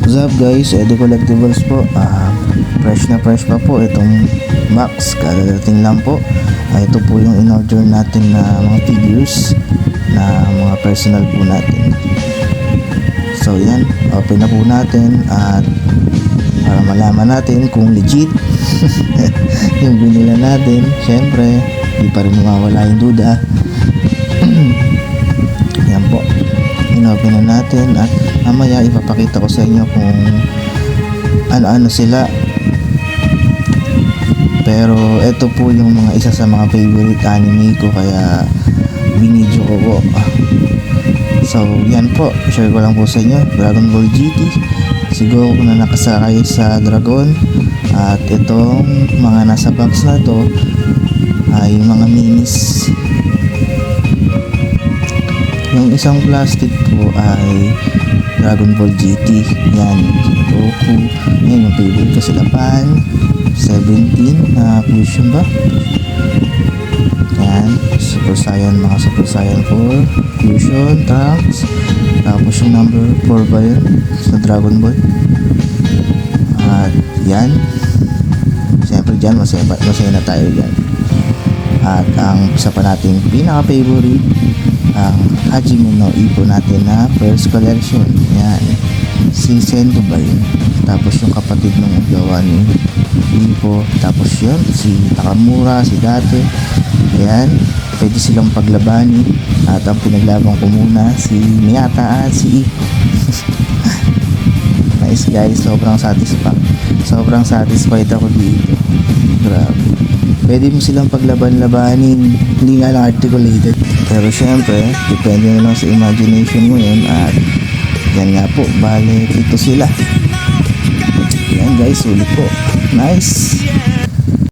What's up guys, Edu Collectibles po. Fresh pa po itong box, kadadating lang po. Ito po yung in-order natin na mga figures na mga personal po natin. So yan, open na po natin at para malaman natin kung legit yung binila natin. Syempre, hindi pa rin mawawala yung duda. Yan po, in-open na natin at mamaya ipapakita ko sa inyo kung ano-ano sila. Pero ito po yung mga isa sa mga favorite anime ko, kaya binidyo ko po. So yan po, share ko lang po sa inyo. Dragon Ball GT, si Goku na nakasakay sa dragon. At itong mga nasa box na to ay mga minis. Yung isang plastic po ay Dragon Ball GT. Yan, si Goku. Yan yung favorite ko, sila Pan 17 na fusion ba? Yan, Super Saiyan, mga Super Saiyan 4 fusion, Trunks. Tapos yung number 4 ba yun sa Dragon Ball? At yan, siyempre dyan masaya na tayo dyan. At ang isa pa nating pinaka favorite, ang Hajime no Ippo natin na first collection. Yan, si Sendu ba yun? Tapos yung kapatid ng gawa ni Ippo. Tapos yun, si Takamura, si Date. Ayan, pwede silang paglabanin. At ang pinaglaban ko muna si Miyata at si Ippo. Nice guys, sobrang satisfied ako dito. Grabe, pwede mo silang paglaban-labanin, hindi nga lang articulated. Pero syempre, depende na lang sa imagination mo yun. At yan nga po, bale ito sila. Yan guys, ulit po. Nice.